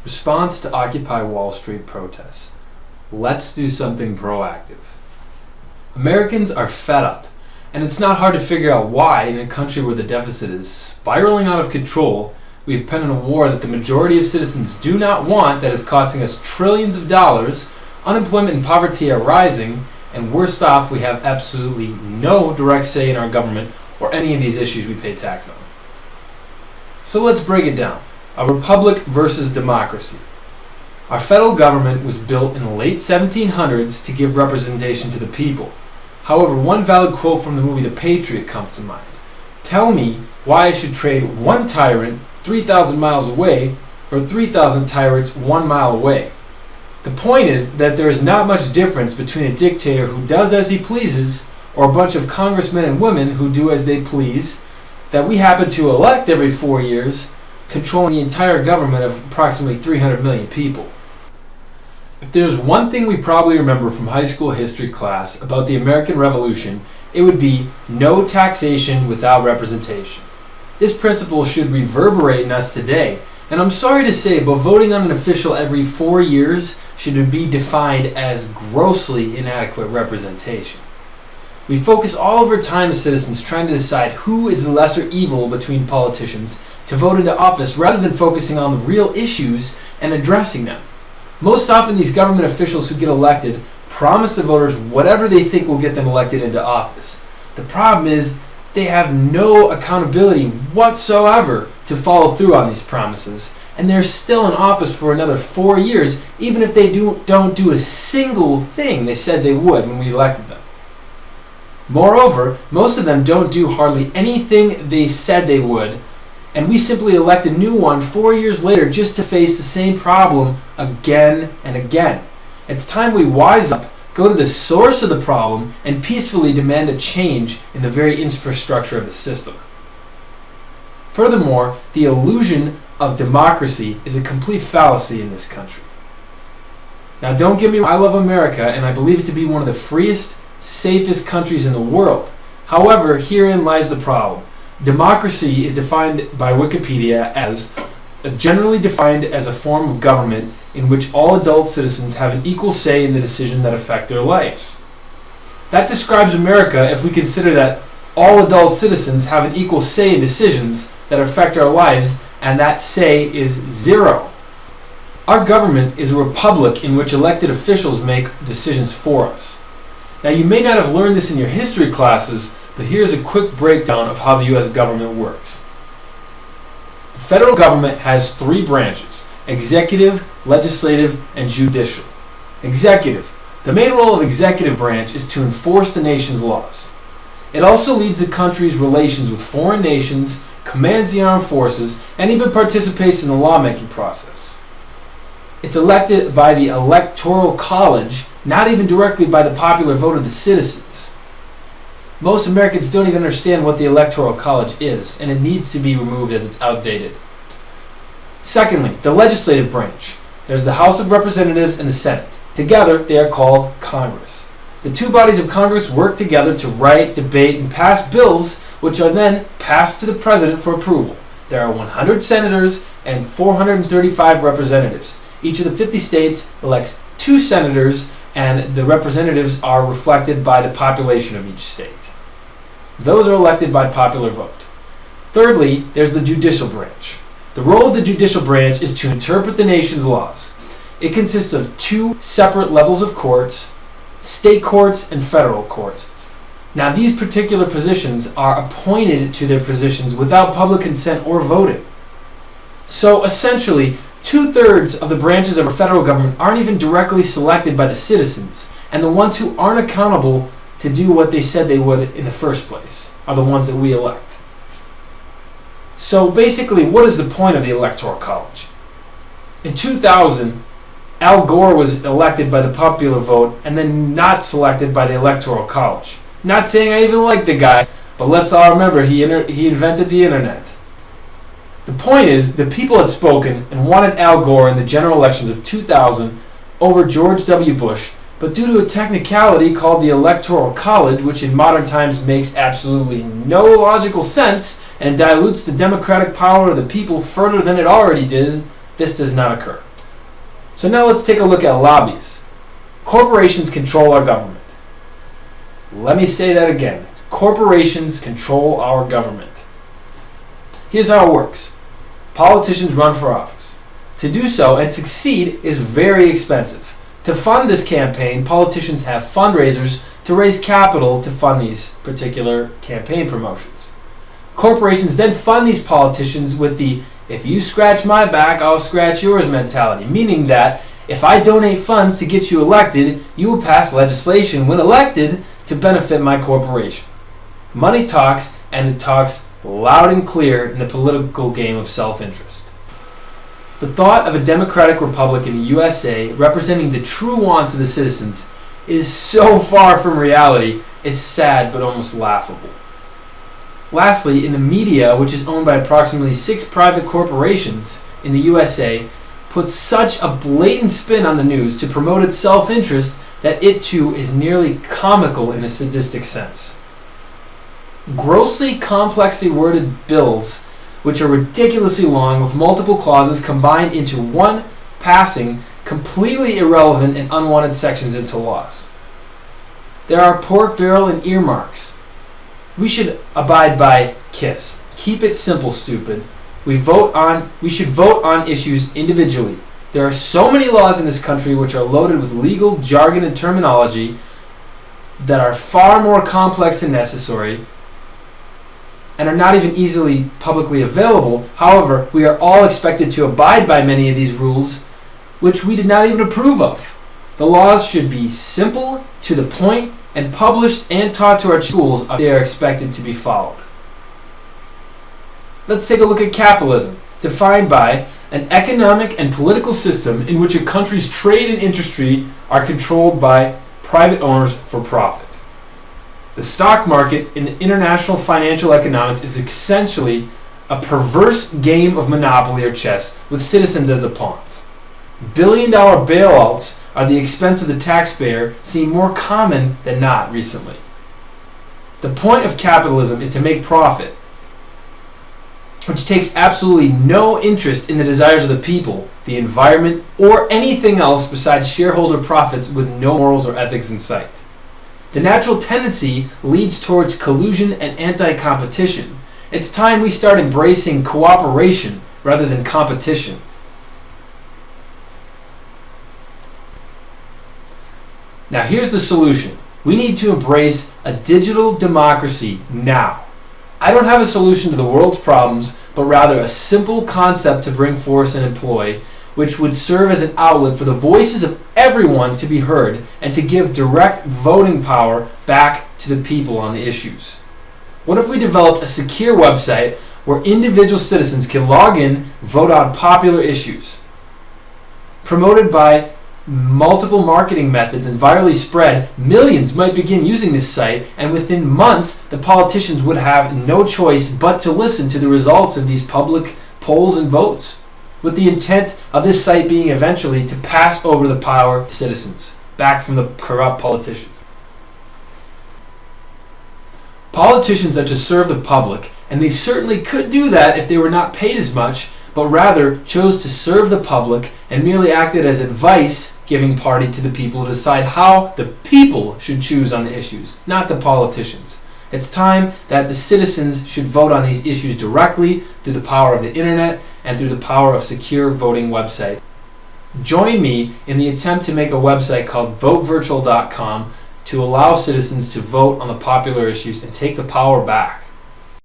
Response to Occupy Wall Street protests. Let's do something proactive. Americans are fed up, and it's not hard to figure out why, in a country where the deficit is spiraling out of control, we have penned a war that the majority of citizens do not want, that is costing us trillions of dollars, unemployment and poverty are rising, and worst off, we have absolutely no direct say in our government or any of these issues we pay tax on. So let's break it down. A republic versus democracy. Our federal government was built in the late 1700s to give representation to the people. However, one valid quote from the movie The Patriot comes to mind. Tell me why I should trade one tyrant 3,000 miles away for 3,000 tyrants 1 mile away. The point is that there is not much difference between a dictator who does as he pleases or a bunch of congressmen and women who do as they please that we happen to elect every 4 years, controlling the entire government of approximately 300 million people. If there's one thing we probably remember from high school history class about the American Revolution, it would be no taxation without representation. This principle should reverberate in us today, and I'm sorry to say, but voting on an official every 4 years should be defined as grossly inadequate representation. We focus all of our time as citizens trying to decide who is the lesser evil between politicians to vote into office rather than focusing on the real issues and addressing them. Most often these government officials who get elected promise the voters whatever they think will get them elected into office. The problem is they have no accountability whatsoever to follow through on these promises, and they're still in office for another 4 years even if they don't do a single thing they said they would when we elected them. Moreover, most of them don't do hardly anything they said they would, and we simply elect a new one 4 years later just to face the same problem again and again. It's time we wise up, go to the source of the problem, and peacefully demand a change in the very infrastructure of the system. Furthermore, the illusion of democracy is a complete fallacy in this country. Now don't get me wrong, I love America and I believe it to be one of the freest, safest countries in the world. However, herein lies the problem. Democracy is defined by Wikipedia as generally defined as a form of government in which all adult citizens have an equal say in the decisions that affect their lives. That describes America if we consider that all adult citizens have an equal say in decisions that affect our lives, and that say is zero. Our government is a republic in which elected officials make decisions for us. Now, you may not have learned this in your history classes, but here's a quick breakdown of how the U.S. government works. The federal government has 3 branches: executive, legislative, and judicial. Executive. The main role of executive branch is to enforce the nation's laws. It also leads the country's relations with foreign nations, commands the armed forces, and even participates in the lawmaking process. It's elected by the Electoral College, not even directly by the popular vote of the citizens. Most Americans don't even understand what the Electoral College is, and it needs to be removed as it's outdated. Secondly, the legislative branch. There's the House of Representatives and the Senate. Together, they are called Congress. The 2 bodies of Congress work together to write, debate, and pass bills, which are then passed to the President for approval. There are 100 senators and 435 representatives. Each of the 50 states elects 2 senators, and the representatives are reflected by the population of each state. Those are elected by popular vote. Thirdly, there's the judicial branch. The role of the judicial branch is to interpret the nation's laws. It consists of 2 separate levels of courts: state courts and federal courts. Now, these particular positions are appointed to their positions without public consent or voting. So essentially, 2/3 of the branches of our federal government aren't even directly selected by the citizens, and the ones who aren't accountable to do what they said they would in the first place are the ones that we elect. So basically, what is the point of the Electoral College? In 2000, Al Gore was elected by the popular vote and then not selected by the Electoral College. Not saying I even like the guy, but let's all remember he invented the internet. The point is, the people had spoken and wanted Al Gore in the general elections of 2000 over George W. Bush, but due to a technicality called the Electoral College, which in modern times makes absolutely no logical sense and dilutes the democratic power of the people further than it already did, this does not occur. So now let's take a look at lobbyists. Corporations control our government. Let me say that again. Corporations control our government. Here's how it works. Politicians run for office. To do so and succeed is very expensive. To fund this campaign, politicians have fundraisers to raise capital to fund these particular campaign promotions. Corporations then fund these politicians with the "if you scratch my back, I'll scratch yours" mentality, meaning that if I donate funds to get you elected, you will pass legislation when elected to benefit my corporation. Money talks, and it talks loud and clear in the political game of self-interest. The thought of a democratic republic in the USA representing the true wants of the citizens is so far from reality, it's sad but almost laughable. Lastly, in the media, which is owned by approximately 6 private corporations in the USA, puts such a blatant spin on the news to promote its self-interest that it too is nearly comical in a sadistic sense. Grossly complexly worded bills, which are ridiculously long with multiple clauses combined into one passing completely irrelevant and unwanted sections into laws. There are pork barrel and earmarks. We should abide by KISS. Keep it simple, stupid. We should vote on issues individually. There are so many laws in this country which are loaded with legal jargon and terminology that are far more complex than necessary and are not even easily publicly available. However, we are all expected to abide by many of these rules which we did not even approve of. The laws should be simple, to the point, and published and taught to our schools if they are expected to be followed. Let's take a look at capitalism, defined by an economic and political system in which a country's trade and industry are controlled by private owners for profit. The stock market in international financial economics is essentially a perverse game of monopoly or chess with citizens as the pawns. Billion-dollar bailouts at the expense of the taxpayer seem more common than not recently. The point of capitalism is to make profit, which takes absolutely no interest in the desires of the people, the environment, or anything else besides shareholder profits with no morals or ethics in sight. The natural tendency leads towards collusion and anti-competition. It's time we start embracing cooperation rather than competition. Now here's the solution. We need to embrace a digital democracy now. I don't have a solution to the world's problems, but rather a simple concept to bring forth and employ, which would serve as an outlet for the voices of everyone to be heard and to give direct voting power back to the people on the issues. What if we developed a secure website where individual citizens can log in, vote on popular issues? Promoted by multiple marketing methods and virally spread, millions might begin using this site, and within months the politicians would have no choice but to listen to the results of these public polls and votes, with the intent of this site being eventually to pass over the power to citizens, back from the corrupt politicians. Politicians are to serve the public, and they certainly could do that if they were not paid as much, but rather chose to serve the public and merely acted as advice-giving party to the people to decide how the people should choose on the issues, not the politicians. It's time that the citizens should vote on these issues directly through the power of the internet and through the power of secure voting website. Join me in the attempt to make a website called votevirtual.com to allow citizens to vote on the popular issues and take the power back.